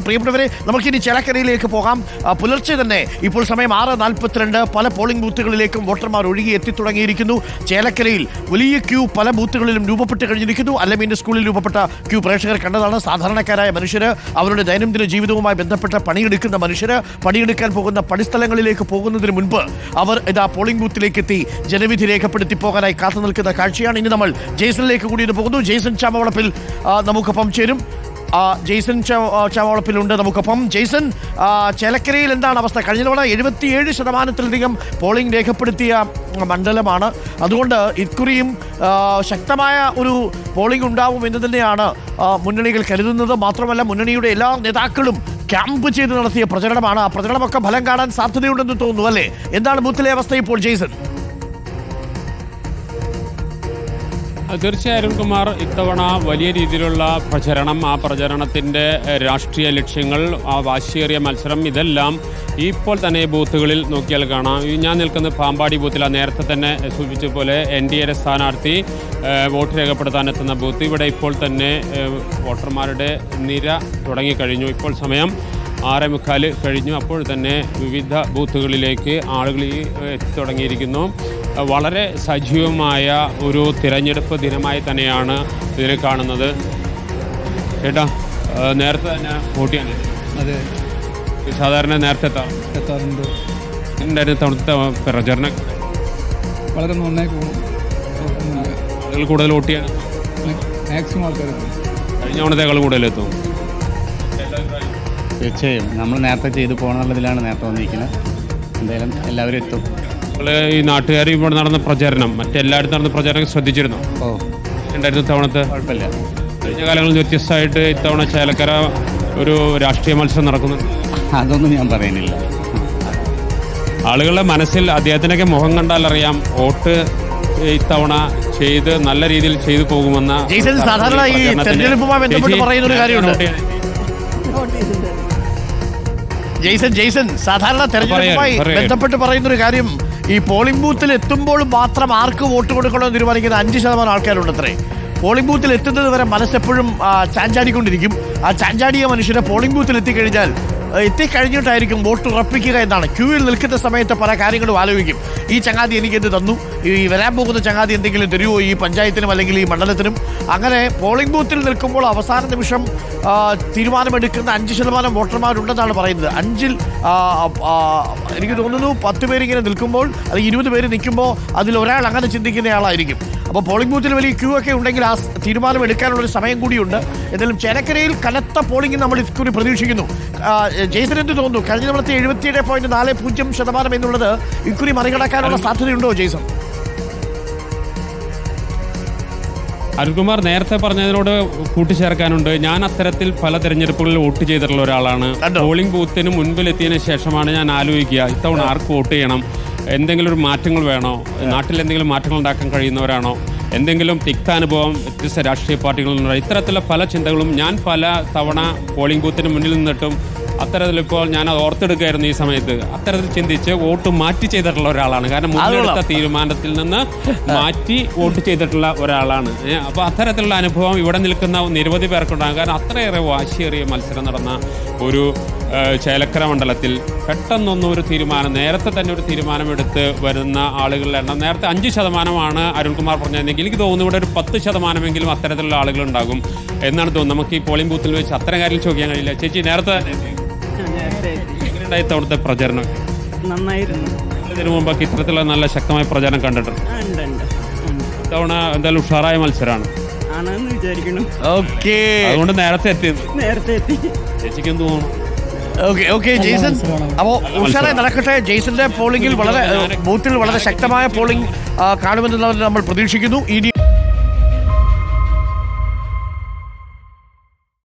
പ്രിയപ്പെട്ടവരെ, നമുക്കിനി ചേലക്കരയിലേക്ക് പോകാം. പുലർച്ചെ തന്നെ ഇപ്പോൾ സമയം 6:42. പല പോളിംഗ് ബൂത്തുകളിലേക്കും വോട്ടർമാർ ഒഴുകി എത്തിത്തുടങ്ങിയിരിക്കുന്നു. ചേലക്കരയിൽ വലിയ ക്യൂ പല ബൂത്തുകളിലും രൂപപ്പെട്ട് കഴിഞ്ഞിരിക്കുന്നു. അല്ലമീൻ്റെ സ്കൂളിൽ രൂപപ്പെട്ട ക്യൂ പ്രേക്ഷകർ കണ്ടതാണ്. സാധാരണക്കാരായ മനുഷ്യർ, അവരുടെ ദൈനംദിന ജീവിതവുമായി ബന്ധപ്പെട്ട പണിയെടുക്കുന്ന മനുഷ്യർ, പണിയെടുക്കാൻ പോകുന്ന പണിസ്ഥലങ്ങളിലേക്ക് പോകുന്നതിന് മുൻപ് അവർ ഇതാ പോളിംഗ് ബൂത്തിലേക്ക് എത്തി ജനവിധി രേഖപ്പെടുത്തി പോകാനായി കാത്തു നിൽക്കുന്ന കാഴ്ചയാണ്. ഇനി നമ്മൾ ജെയ്സണിലേക്ക് കൂടി പോകുന്നു. ജെയ്സൺ ചാമവളപ്പിൽ നമുക്കൊപ്പം ചേരും. ജെയ്സൺ ചാമവളപ്പിലുണ്ട് നമുക്കൊപ്പം. ജെയ്സൺ, ചേലക്കരയിൽ എന്താണ് അവസ്ഥ? കഴിഞ്ഞ തവണ 77% പോളിംഗ് രേഖപ്പെടുത്തിയ മണ്ഡലമാണ്. അതുകൊണ്ട് ഇക്കുറിയും ശക്തമായ ഒരു പോളിംഗ് ഉണ്ടാവും എന്ന് തന്നെയാണ് മുന്നണികൾ കരുതുന്നത്. മാത്രമല്ല, മുന്നണിയുടെ എല്ലാ നേതാക്കളും ക്യാമ്പ് ചെയ്ത് നടത്തിയ പ്രചരണമാണ്. ആ പ്രചരണമൊക്കെ ഫലം കാണാൻ സാധ്യതയുണ്ടെന്ന് തോന്നുന്നു, അല്ലേ? എന്താണ് ബൂത്തിലെ അവസ്ഥ ഇപ്പോൾ, ജെയ്സൺ? തീർച്ചയായും കുമാർ, ഇത്തവണ വലിയ രീതിയിലുള്ള പ്രചരണം, ആ പ്രചരണത്തിൻ്റെ രാഷ്ട്രീയ ലക്ഷ്യങ്ങൾ, ആ വാശിയേറിയ മത്സരം, ഇതെല്ലാം ഇപ്പോൾ തന്നെ ബൂത്തുകളിൽ നോക്കിയാൽ കാണാം. ഞാൻ നിൽക്കുന്നത് പാമ്പാടി ബൂത്തിലാണ്. നേരത്തെ തന്നെ സൂചിപ്പിച്ച പോലെ NDA സ്ഥാനാർത്ഥി വോട്ട് രേഖപ്പെടുത്താനെത്തുന്ന ബൂത്ത്. ഇവിടെ ഇപ്പോൾ തന്നെ വോട്ടർമാരുടെ നിര തുടങ്ങിക്കഴിഞ്ഞു. ഇപ്പോൾ സമയം 6:45 കഴിഞ്ഞു. അപ്പോൾ തന്നെ വിവിധ ബൂത്തുകളിലേക്ക് ആളുകൾ എത്തിത്തുടങ്ങിയിരിക്കുന്നു. വളരെ സജീവമായ ഒരു തിരഞ്ഞെടുപ്പ് ദിനമായി തന്നെയാണ് ഇതിൽ കാണുന്നത്. ചേട്ടാ, നേരത്തെ തന്നെ വോട്ട് ചെയ്യാൻ? അതെ, സാധാരണ നേരത്തെ എത്താറുണ്ട്. എന്തായിരുന്നു തവണത്തെ പ്രചരണം? വളരെ നന്നായി പോകും. ആളുകൾ കൂടുതൽ വോട്ട് ചെയ്യാൻ മാക്സിമം ആൾക്കാരെത്തും. കഴിഞ്ഞ തവണത്തേക്കാൾ കൂടുതലെത്തും. തീർച്ചയായും നമ്മൾ നേരത്തെ ചെയ്തു പോകണമെന്നുള്ളതിലാണ് നേരത്തെ വന്നിരിക്കുന്നത്. എന്തായാലും എല്ലാവരും എത്തും. നിങ്ങൾ ഈ നാട്ടുകാർ ഇവിടെ നടന്ന പ്രചരണം, മറ്റെല്ലായിടത്തും നടന്ന പ്രചരണം ശ്രദ്ധിച്ചിരുന്നു? ഓ, ഉണ്ടായിരുന്നു തവണത്തെ? കുഴപ്പമില്ല. കഴിഞ്ഞ കാലങ്ങളിൽ വ്യത്യസ്തമായിട്ട് ഇത്തവണ ചേലക്കര ഒരു രാഷ്ട്രീയ മത്സരം നടക്കുന്നുണ്ട്. അതൊന്നും ഞാൻ പറയുന്നില്ല. ആളുകളുടെ മനസ്സിൽ അദ്ദേഹത്തിനൊക്കെ മുഖം കണ്ടാൽ അറിയാം വോട്ട് ഇത്തവണ ചെയ്ത് നല്ല രീതിയിൽ ചെയ്തു പോകുമെന്ന. സാധാരണ ഈ തെരഞ്ഞെടുപ്പുമായി ബന്ധപ്പെട്ട് പറയുന്ന ഒരു കാര്യമുണ്ട്. ജെയ്സൺ, സാധാരണ തെരഞ്ഞെടുപ്പുമായി ബന്ധപ്പെട്ട് പറയുന്നൊരു കാര്യം, ഈ പോളിംഗ് ബൂത്തിൽ എത്തുമ്പോൾ മാത്രം ആർക്ക് വോട്ട് കൊടുക്കണമെന്ന് തീരുമാനിക്കുന്ന 5% ആൾക്കാരുണ്ട് അത്രേ. പോളിംഗ് ബൂത്തിൽ എത്തുന്നത് വരെ മനസ്സെപ്പോഴും ചാഞ്ചാടിക്കൊണ്ടിരിക്കും. ആ ചാഞ്ചാടിയ മനുഷ്യരെ പോളിംഗ് ബൂത്തിൽ എത്തിക്കഴിഞ്ഞിട്ടായിരിക്കും വോട്ട് ഉറപ്പിക്കുക എന്നാണ്. ക്യൂവിൽ നിൽക്കുന്ന സമയത്ത് പല കാര്യങ്ങളും ആലോചിക്കും. ഈ ചങ്ങാതി എനിക്ക് എന്ത് തന്നു, ഈ വരാൻ പോകുന്ന ചങ്ങാതി എന്തെങ്കിലും തരുമോ ഈ പഞ്ചായത്തിനും അല്ലെങ്കിൽ ഈ മണ്ഡലത്തിനും. അങ്ങനെ പോളിംഗ് ബൂത്തിൽ നിൽക്കുമ്പോൾ അവസാന നിമിഷം തീരുമാനമെടുക്കുന്ന 5% വോട്ടർമാരുണ്ടെന്നാണ് പറയുന്നത്. 5-ൽ എനിക്ക് തോന്നുന്നു 10 പേരിങ്ങനെ നിൽക്കുമ്പോൾ, അത് 20 പേര് നിൽക്കുമ്പോൾ അതിലൊരാൾ അങ്ങനെ ചിന്തിക്കുന്ന ആളായിരിക്കും. അപ്പോൾ പോളിംഗ് ബൂത്തിൽ വലിയ ക്യൂ ഒക്കെ ഉണ്ടെങ്കിൽ ആ തീരുമാനം എടുക്കാനുള്ളൊരു സമയം കൂടിയുണ്ട്. എന്തായാലും ചേലക്കരയിൽ കനത്ത പോളിംഗ് നമ്മൾ ഇക്കുറി പ്രതീക്ഷിക്കുന്നു. ജെയ്സൺ, എന്ത് തോന്നുന്നു? കഴിഞ്ഞ തവണത്തെ 77.40% എന്നുള്ളത് ഇക്കുറി മറികടക്കാനുള്ള സാധ്യതയുണ്ടോ ജെയ്സൺ? അരുൺകുമാർ, നേരത്തെ പറഞ്ഞതിനോട് കൂട്ടിച്ചേർക്കാനുണ്ട്. ഞാൻ അത്തരത്തിൽ പല തെരഞ്ഞെടുപ്പുകളിൽ വോട്ട് ചെയ്തിട്ടുള്ള ഒരാളാണ്. പോളിംഗ് ബൂത്തിന് മുൻപിലെത്തിയതിനു ശേഷമാണ് ഞാൻ ആലോചിക്കുക ഇത്തവണ ആർക്ക് വോട്ട് ചെയ്യണം, എന്തെങ്കിലും ഒരു മാറ്റങ്ങൾ വേണോ, നാട്ടിൽ എന്തെങ്കിലും മാറ്റങ്ങൾ ഉണ്ടാക്കാൻ കഴിയുന്നവരാണോ, എന്തെങ്കിലും തിക്താനുഭവം വ്യത്യസ്ത രാഷ്ട്രീയ പാർട്ടികളുണ്ടോ, ഇത്തരത്തിലുള്ള പല ചിന്തകളും ഞാൻ പല തവണ പോളിംഗ് ബൂത്തിന് മുന്നിൽ നിന്നിട്ടും അത്തരത്തിലിപ്പോൾ ഞാൻ അത് ഓർത്തെടുക്കുകയായിരുന്നു. ഈ സമയത്ത് അത്തരത്തിൽ ചിന്തിച്ച് വോട്ട് മാറ്റി ചെയ്തിട്ടുള്ള ഒരാളാണ്. കാരണം മുൻപെടുത്ത തീരുമാനത്തിൽ നിന്ന് മാറ്റി വോട്ട് ചെയ്തിട്ടുള്ള ഒരാളാണ്. അപ്പോൾ അത്തരത്തിലുള്ള അനുഭവം ഇവിടെ നിൽക്കുന്ന നിരവധി പേർക്കുണ്ടാകും. കാരണം അത്രയേറെ വാശിയേറിയ മത്സരം നടന്ന ഒരു ചേലക്കര മണ്ഡലത്തിൽ പെട്ടെന്നൊന്നും ഒരു തീരുമാനം, നേരത്തെ തന്നെ ഒരു തീരുമാനമെടുത്ത് വരുന്ന ആളുകളുടെ എണ്ണം നേരത്തെ 5% അരുൺകുമാർ പറഞ്ഞതെങ്കിൽ എനിക്ക് തോന്നുന്നു ഇവിടെ ഒരു 10% അത്തരത്തിലുള്ള ആളുകളുണ്ടാകും എന്നാണ് തോന്നുന്നത്. നമുക്ക് ഈ പോളിംഗ് ബൂത്തിൽ വെച്ച് അത്തരം കാര്യങ്ങൾ ചോദിക്കാൻ കഴിയില്ല. ചേച്ചി, നേരത്തെ എങ്ങനെയുണ്ടായി അവിടുത്തെ പ്രചരണം? നന്നായിരുന്നു. ഇതിനു മുമ്പൊക്കെ ഇത്തരത്തിലുള്ള നല്ല ശക്തമായ പ്രചാരണം കണ്ടിട്ടുണ്ട്? ഇത്തവണ എന്തായാലും ഉഷാറായ മത്സരമാണ് ആണെന്ന് വിചാരിക്കണം. ഓക്കെ, അതുകൊണ്ട് നേരത്തെ എത്തി. ചേച്ചിക്ക് എന്ത് തോന്നുന്നു? ഓക്കെ ജെയ്സൺ, അപ്പോൾ ഉഷാറായി നടക്കട്ടെ. ജെയ്സന്റെ പോളിംഗിൽ ബൂത്തിൽ വളരെ ശക്തമായ പോളിംഗ് കാണുമെന്ന് നമ്മൾ പ്രതീക്ഷിക്കുന്നു. ഇനി